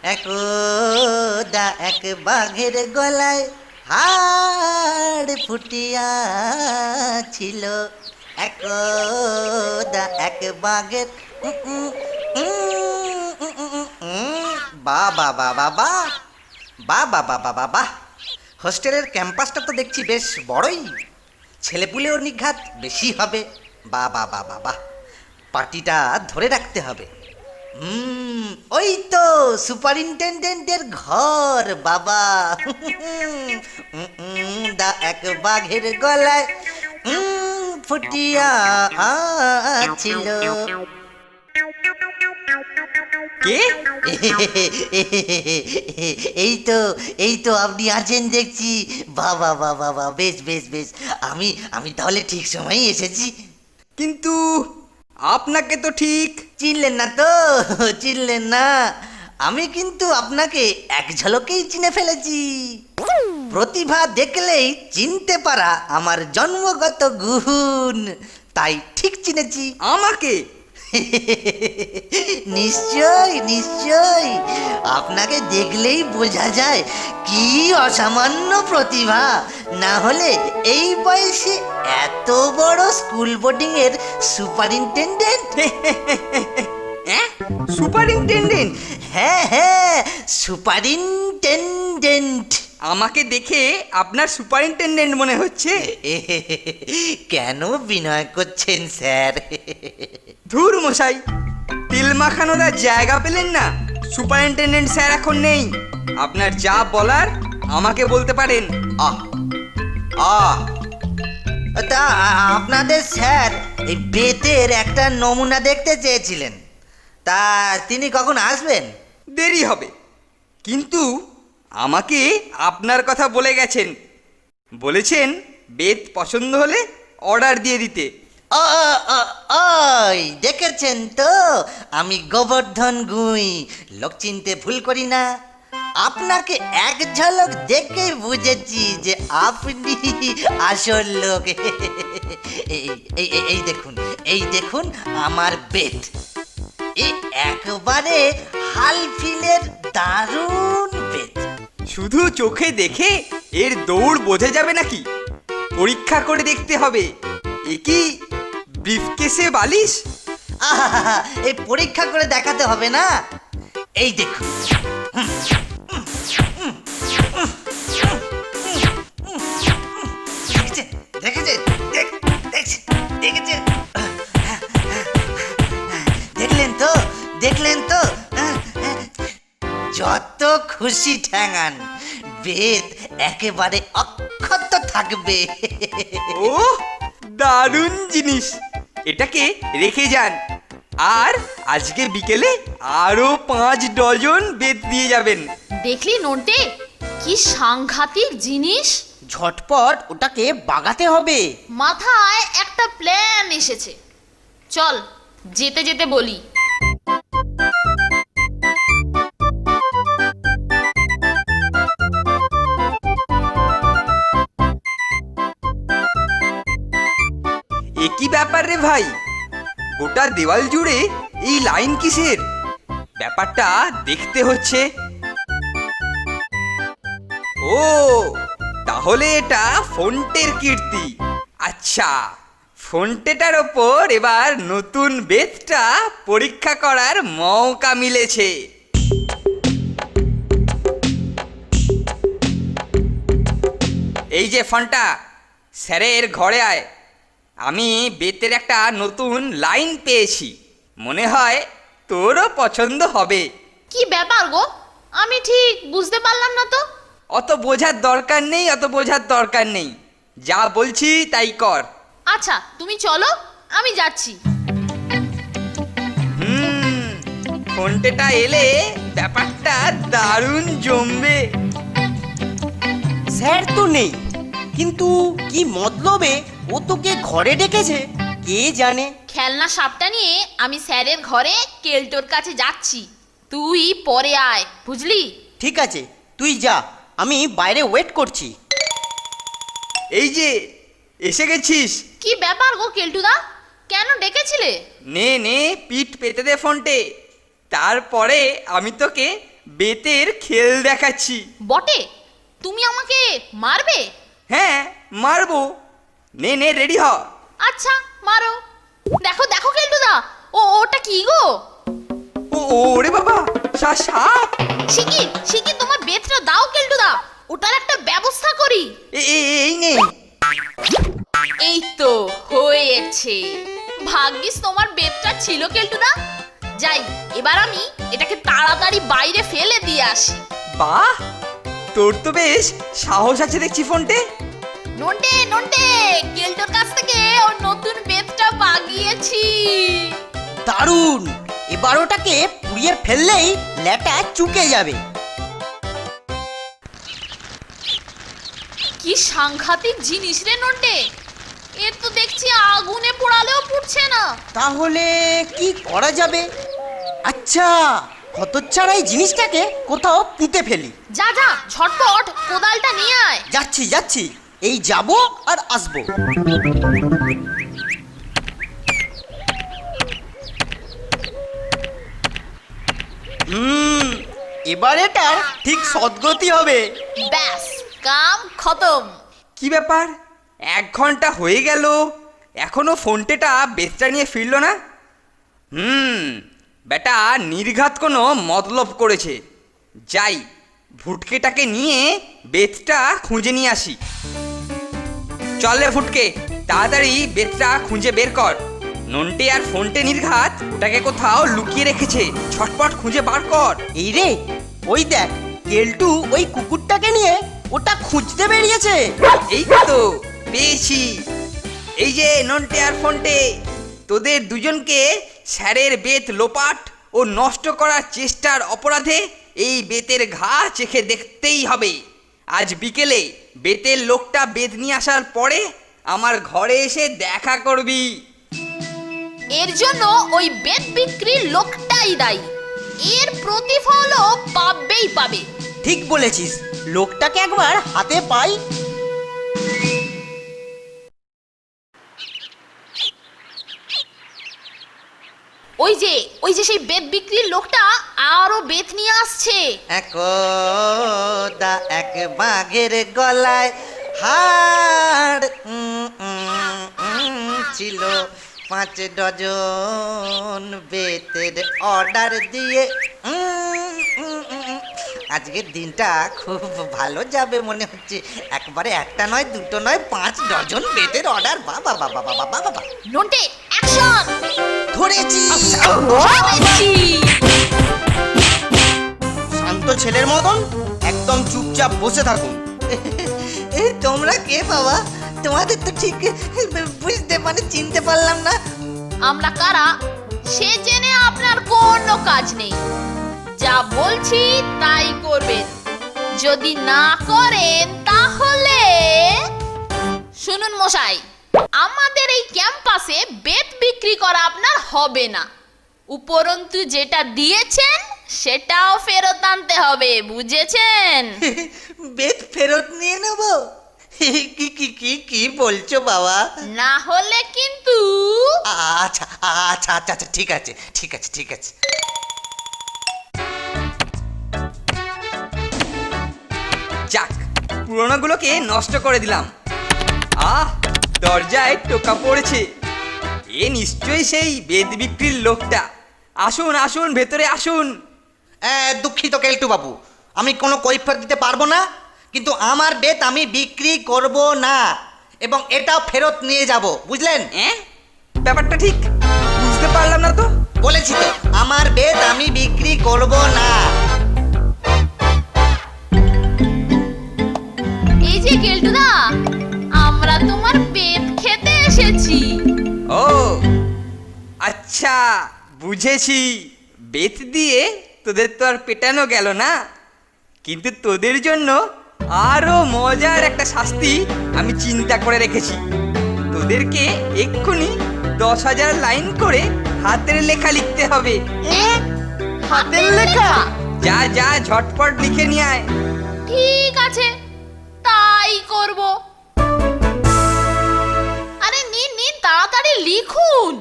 একদা এক বাঘের গলায় হাড় ফুটিয়াছিল। একদা এক বাঘের বা বা বা বা বা বা বা বা বা বা বা। হোস্টেলের ক্যাম্পাসটা তো দেখছি বেশ বড়ই, ছেলেপুলেও নিঘাত বেশি হবে। বা বা বা বা বা, পার্টিটা ধরে রাখতে হবে। ওই তো সুপারিনটেন্ডেন্টের ঘর বাবা। দা এক বাঘের গলায় ফুটিয়া ছিল। কে? এই তো, এই তো আপনি আছেন দেখছি। বাবা বাবা বাবা, বেশ বেশ বেশ। আমি আমি তাহলে ঠিক সময়ই এসেছি। কিন্তু আপনাকে তো ঠিক চিনলেন না তো? চিনলেন না? আমি কিন্তু আপনাকে এক ঝলকেই চিনে ফেলেছি। প্রতিভা দেখলেই চিনতে পারা আমার জন্মগত গুণ, তাই ঠিক চিনেছি। আমাকে? নিশ্চয় নিশ্চয়, আপনাকে দেখলেই বোঝা যায় কি অসামান্য প্রতিভা। না হলে এই বয়সে এত বড় স্কুল বোর্ডিং এর সুপারিনটেন্ডেন্ট। হ্যাঁ, সুপারিনটেন্ডেন্ট? হ্যাঁ হ্যাঁ, সুপারিনটেন্ডেন্ট। আমাকে দেখে আপনার সুপারিনটেন্ডেন্ট মনে হচ্ছে? কেন বিনয় করছেন স্যার? ধুর মশাই, তেল মাখানোর আর জায়গা পেলেন না? সুপারিনটেন্ডেন্ট স্যার এখন নেই। আপনার যা বলার আমাকে বলতে পারেন। আহ আহ তা আপনাদের স্যার এই বেতের একটা নমুনা দেখতে চেয়েছিলেন, তা তিনি কখন আসবেন? দেরি হবে, কিন্তু আমাকে আপনার কথা বলে গেছেন। বলেছেন বেত পছন্দ হলে অর্ডার দিয়ে দিতে। ওই দেখেছেন তো, আমি গোবর্ধন গুই, লোক চিনতে ভুল করি না। আপনাকে এক ঝলক দেখেই বুঝেছি যে আপনি আসল লোক। এই দেখুন, এই দেখুন আমার বেত। এই একবারে হালফিলের দারুণ বেত। শুধু চোখে দেখে এর দৌড় বোঝা যাবে নাকি? পরীক্ষা করে দেখতে হবে। এ কি ব্রিফকেসে বালিশ? আহা, এই পরীক্ষা করে দেখাতে হবে না। এই দেখুন, দেখেছেন দেখেছেন দেখেছেন, দেখলেন তো, দেখলেন তো? যত খুশি ঠ্যাঙান, বেদ একেবারে অক্ষত থাকবে। ও দারুণ জিনিস, এটাকে রেখে যান। আর আজকে বিকেলে আরো 5 ডজন বেত দিয়ে যাবেন। দেখলি নন্টে, কি সাংঘাতিক জিনিস! ঝটপট ওটাকে বাগাতে হবে। মাথায় একটা প্ল্যান এসেছে, চল যেতে যেতে বলি। এ কি ব্যাপার রে ভাই, গোটা দেওয়াল জুড়ে এই লাইন কিসের? ব্যাপারটা দেখতে হচ্ছে। ও তাহলে এটা ফন্টের কীর্তি। আচ্ছা, ফন্টেটার ওপর এবার নতুন বেতটা পরীক্ষা করার মৌকা মিলেছে। এই যে ফন্টা, স্যারের ঘরে আয়। আমি বেতের একটা নতুন লাইন পেয়েছি, মনে হয় তোরও পছন্দ হবে। কি ব্যাপার গো, আমি ঠিক বুঝতে পারলাম না তো। অত বোঝার দরকার নেই, অত বোঝার দরকার নেই, যা বলছি তাই কর। আচ্ছা তুমি চলো, আমি যাচ্ছি। ফোনটা এলে ব্যাপারটা দারুণ জমবে। স্যার তো নেই, কিন্তু কি মতলবে ও তোকে ঘরে ডেকেছে কে জানে। খেলনা সাপটা নিয়ে আমি স্যারের ঘরে কেলটোর কাছে যাচ্ছি, তুই পরে আয়, বুঝলি? ঠিক আছে, তুই যা, আমি বাইরে ওয়েট করছি। এই যে এসে গেছিস। কি ব্যাপার গো কেলটুদা, কেন ডেকেছিলে? নে নে, পিঠ পেতে দে ফোনটে, তারপরে আমি তোকে বেতের খেল দেখাচ্ছি। বটে, তুমি আমাকে মারবে? হ্যাঁ, মারবো। নে নে, রেডি হ। আচ্ছা, মারো। দেখো দেখো কেলটুদা, ওটা কি গো? ওরে বাবা, সাপ। শিগগির শিগগির তোমার বেতটা দাও কেলটুদা, ওটার একটা ব্যবস্থা করি। এই নে। এই তো হয়েছে। ভাগ্যিস তোমার বেতটা ছিল কেলটুদা। যাই, এবার আমি এটাকে তাড়াতাড়ি বাইরে ফেলে দিয়ে আসি। বাহ, তোর তো বেশ সাহস আছে দেখছি ফোনটে। নন্টে নন্টে, কেলটোর কাছ থেকে ওর নতুন বেতটা বাগিয়েছি। দারুণ! এবার ওটাকে পুড়িয়ে ফেললেই ল্যাটা চুকে যাবে। কি সাংঘাতিক জিনিস রে নন্টে, এর তো দেখছি আগুনে পোড়ালেও পুড়ছে না। তাহলে কি করা যাবে? আচ্ছা, হতচ্ছাড়া এই জিনিসটাকে কোথাও পুঁতে ফেলি। যা যা, ঝটপট কোদালটা নিয়ে আয়। যাচ্ছি যাচ্ছি, এই যাব আর আসবো। এবার এটার ঠিক সদ্গতি হবে। ব্যাস, কাম খতম। কি ব্যাপার, 1 ঘন্টা হয়ে গেল, এখনো ফোনটেটা বেতটা নিয়ে ফিরল না। বেটা নির্ঘাত কোনো মতলব করেছে। যাই, ভুটকেটাকে নিয়ে বেতটা খুঁজে নিয়ে আসি। চল রে ফুটকে, তাড়াতাড়ি বেতটা খুঁজে বের কর। নন্টে আর ফোনটে নির্ঘাত ওটাকে কোথাও লুকিয়ে রেখেছে, ছটপট খুঁজে বার কর। এই রে, ওই দেখ, কেলটু ওই কুকুরটাকে নিয়ে ওটা খুঁজতে বেরিয়েছে। এই তো পেয়েছি। এই যে নন্টে আর ফোনটে, তোদের দুজনকে স্যারের বেত লোপাট ও নষ্ট করার চেষ্টার অপরাধে এই বেতের ঘা চেখে দেখতেই হবে। আজ বিকেলে বেতের লোকটা বেত নিয়ে আসার পরে আমার ঘরে এসে দেখা করবি। এর জন্য ওই বেত বিক্রির লোকটাই দায়ী। এর প্রতিফলও পাবেই পাবে। ঠিক বলেছিস, লোকটাকে একবার হাতে পাই। ওই যে সেই বেত বিক্রির লোকটা আরো বেত নিয়ে আসছে। একদা এক বাঘের গলায় হাড় ছিল 5 ডজন বেতের অর্ডার দিয়ে আজকের দিনটা খুব ভালো যাবে মনে হচ্ছে। একবারে একটা নয়, দুটো নয়, 5 ডজন বেতের অর্ডার। বাবা বাবা বাবা বাবা। নন্টে, অ্যাকশন! ধরেছি। ধরেছি। শান্ত ছেলের মতন একদম চুপচাপ বসে থাকুন। তোমরা কে বাবা? তোমাদের তো ঠিক বুঝতে চিনতে পারলাম না। আমরা কারা সে জেনে আপনার কোনো কাজ নেই। যা বলছি তাই করবেন, যদি না করেন তাহলে শুনুন মশাই, আমাদের এই ক্যাম্পাসে বেত বিক্রি করা আপনার হবে না। উপরন্তু যেটা দিয়েছেন সেটাও ফেরত আনতে হবে, বুঝেছেন? বেত ফেরত নিয়ে নেব? কি কি কি কি বলছো বাবা? না হলে কিন্তু আচ্ছা আচ্ছা আচ্ছা আচ্ছা, ঠিক আছে ঠিক আছে ঠিক আছে। যাক, পুরোনোগুলোকে নষ্ট করে দিলাম। দরজায় টোকা পড়েছে। এ নিশ্চয়ই সেই বেত বিক্রির লোকটা। আসুন আসুন, ভেতরে আসুন। দুঃখিত কেলটু বাবু, আমি কোনো কৈফিয়ত দিতে পারবো না, কিন্তু আমার বেত আমি বিক্রি করব না এবং এটাও ফেরত নিয়ে যাব, বুঝলেন? ব্যাপারটা ঠিক বুঝতে পারলাম না তো। বলেছি তো, আমার বেত আমি বিক্রি করব না। এই যে কেলটুদা, আমরা তোমার বেত খেতে এসেছি। ও আচ্ছা, বুঝেছি। বেত দিয়ে তোদের তো আর পেটানো গেল না, কিন্তু তোদের জন্য আরো মজার একটা শাস্তি আমি চিন্তা করে রেখেছি। তোদেরকে এক্ষুনি 10,000 লাইন করে হাতের লেখা লিখতে হবে। হাতের লেখা? যা যা, ঝটপট লিখে নিয়ে আয়। ঠিক আছে, তাই করব। আরে নিন নিন, তাড়াতাড়ি লিখুন।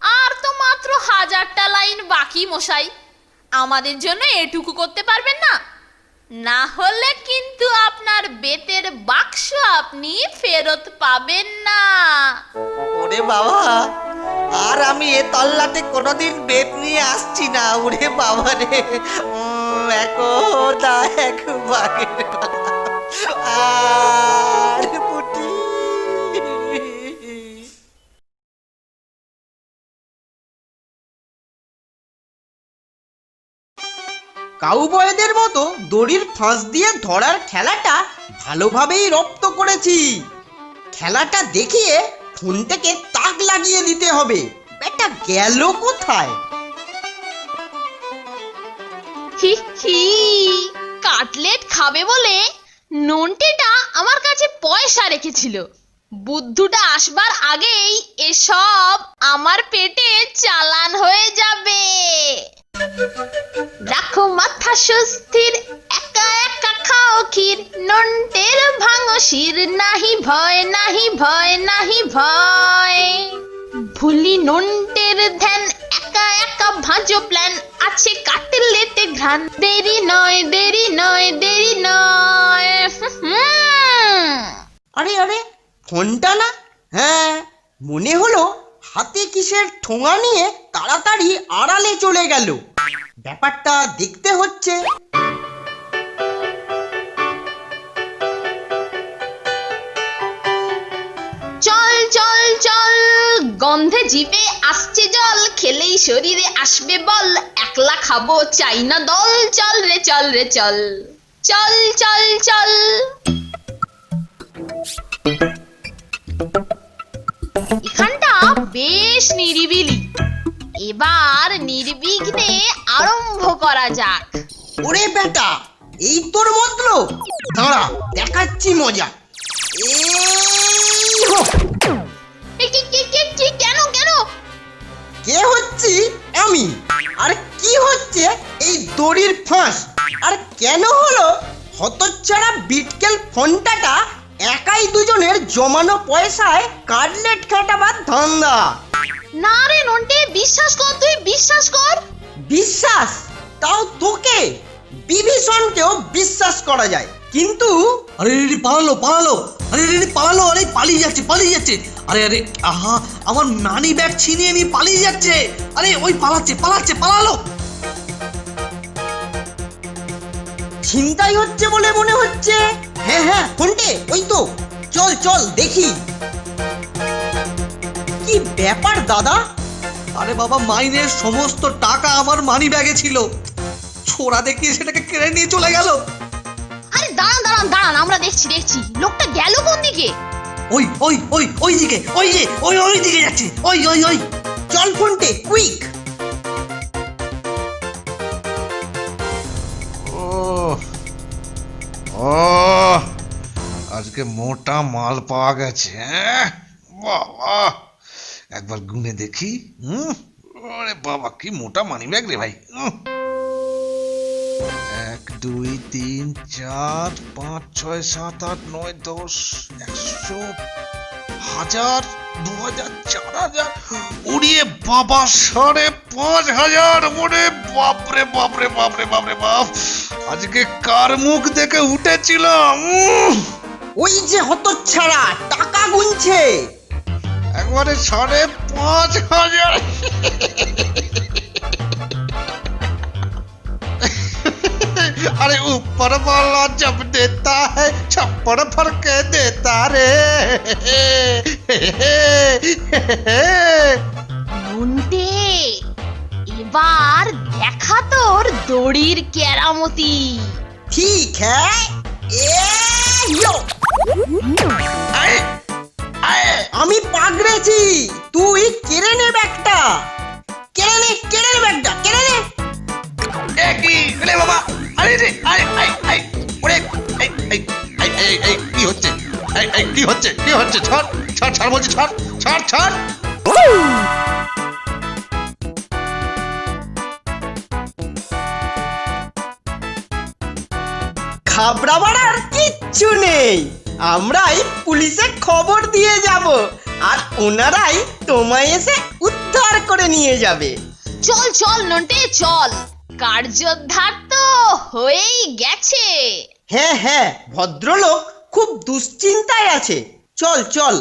আর তো মাত্র 1000টা লাইন বাকি মশাই। আমাদের জন্য এটুকু করতে পারবেন না? না হলে কিন্তু আপনার বেতের বাক্স আপনি ফেরত পাবেন না। ওরে বাবা, আর আমি এ তল্লাতে কোনোদিন বেত নিয়ে আসছি না। ওরে বাবা রে, একদা একবারে আর পুটি। কাউবয়দের মতো দড়ির ফাঁস দিয়ে ধরার খেলাটা ভালোভাবেই রপ্ত করেছি। খেলাটা দেখিয়ে ফোনটাকে তাক লাগিয়ে দিতে হবে। বেটা গেল কোথায়? হি হি, কাটলেট খাবে বলে নন্টেটা আমার কাছে পয়সা রেখেছিল। বুদ্ধুটা আসবার আগেই এসব আমার পেটে চালান হয়ে যাবে। রাখো মাথা সুস্থির, একা একা খাও ক্ষীর, নন্টের ভাঙো শির, নাহি ভয় নাহি ভয় নাহি ভয়। ভুলি নন্টের ধ্যান, একা একা ভাঁজো প্ল্যান, আছে কাটলেটে ঘ্রাণ, দেরি নয় দেরি নয় দেরি নয়। আরে আরে, ফোনটা না? হ্যাঁ, মনে হলো হাতে কিসের ঠোঙা নিয়ে তাড়াতাড়ি আড়ালে চলে গেল। ব্যাপারটা দেখতে হচ্ছে। চল চল চল, গন্ধে জিভে আসছে জল, খেলেই শরীরে আসবে বল, একলা খাবো চাই না দল, চল রে চল রে চল, চল চল চল। এখানটা বেশ নিরিবিলি, এবার নির্বিঘ্নে আরম্ভ করা যাক। ওরে বেটা, এই তোর মতলব? দাঁড়া, দেখাচ্ছি মজা। এই হো। কেন কেন? কে হচ্ছি আমি, আর কি হচ্ছে এই দড়ির ফাঁস, আর কেন হলো হতচ্ছাড়া বিটকেল ফোনটাটা একাই দুজনের জমানো পয়সায় কাটলেট কাটাবার ধান্দা? না রে নন্টে, বিশ্বাস কর, তুই বিশ্বাস কর। বিশ্বাস? তাও তোকে? বিভীষণকেও বিশ্বাস করা যায়, কিন্তু আরে রে পালালো পালালো, আরে রে পালালো, আরে পালিয়ে যাচ্ছে পালিয়ে যাচ্ছে, আরে আরে আহা আমার মানি ব্যাগ ছিনিয়ে নিয়ে পালিয়ে যাচ্ছে, আরে ওই পালাচ্ছে পালাচ্ছে পালালো। চিন্তাই হচ্ছে বলে মনে হচ্ছে। হ্যাঁ হ্যাঁ, ফোনটে ওই তো, চল চল দেখি কি ব্যাপার দাদা। আরে বাবা, মাইনের সমস্ত টাকা আমার মানি ব্যাগে ছিল, ছোড়া দেখিয়ে সেটাকে কেড়ে নিয়ে চলে গেল। আরে দাঁড়ান দাঁড়ান দাঁড়ান, আমরা দেখছি দেখছি, লোকটা গেল কোন দিকে? ওই ওই ওই ওই দিকে, ওই যে ওই ওই দিকে যাচ্ছে, ওই ওই ওই। চল ফোনটে, কুইক। ও আজকে মোটা মাল পাওয়া গেছে। বাবা, একবার গুনে দেখি। ওরে বাবা, কি মোটা মানি ব্যাগ রে ভাই। 1 2 3 4 5 6 7 8 9 10 100 1000 2000 4000, উড়িয়ে বাবা 5500। ওরে বাপরে বাপরে বাপরে বাপরে বাপ, আজকে কার মুখ দেখে উঠেছিলাম। ওই যে হতচ্ছাড়া টাকা গুনছে। একবারে 5500। अरे ऊपर वाला जब देता है छप्पड़ भर के देता रे। নন্টে, এবার দেখা তোর দড়ির কেরামতি। ঠিক হ্যাঁ, आए, आए। আমি পাগড়েছি, তুই কেড়ে নে ব্যাগটা, কেড়ে নে ব্যাগটা, কেড়ে নে। কি রে বাবা, আরে রে, আয় আয় আয়, ওরে এই এই এই এই এই কি হচ্ছে, এই এই কি হচ্ছে কি হচ্ছে, ছাড় ছাড় ছাড় বলছি, ছাড় ছাড় ছাড়। ঘাবড়াবার আর কিচ্ছু নেই, আমরাই পুলিশে খবর দিয়ে যাব, আর ওনারাই তোমায় এসে উদ্ধার করে নিয়ে যাবে। চল চল নন্টে চল, কার্যোদ্ধার তো হয়েই গেছে। হ্যাঁ হ্যাঁ, ভদ্রলোক খুব দুশ্চিন্তায় আছে। চল চল।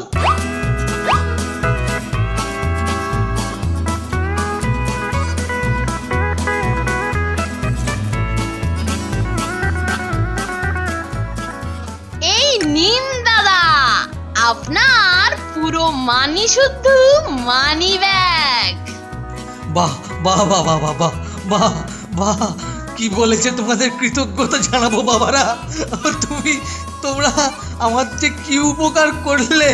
এই নিন দাদা, আপনার পুরো মানি শুদ্ধ মানি ব্যাগ। বাহ বাহ বাহ বাহ বাহ বাহ বাহ বাহ, কি বলেছে তোমাদের কৃতজ্ঞতা জানাবো বাবারা। তোমরা আমার যে কি উপকার করলে,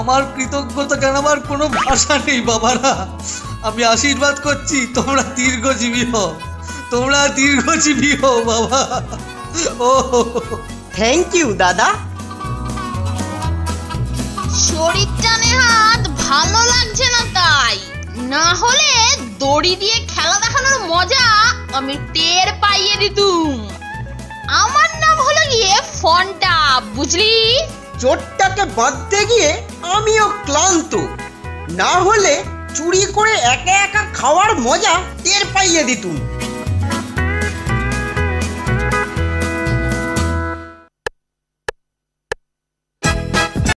আমার কৃতজ্ঞতা জানাবার কোনো ভাষা নেই বাবারা। আমি আশীর্বাদ করছি তোমরা দীর্ঘজীবী হও, তোমরা দীর্ঘজীবী হও বাবা। ও থ্যাংক ইউ দাদা। শরীরটা নেহাত ভালো লাগছে না, তাই না হলে দড়ি দিয়ে খেলা দেখানোর মজা আমি টের পাইয়ে দিতুম। আমার নাম হলো গিয়ে ফন্টা, বুঝলি? চোরটাকে বাঁধতে গিয়ে আমিও ক্লান্ত, না হলে চুরি করে একা একা খাওয়ার মজা টের পাইয়ে দিতুম।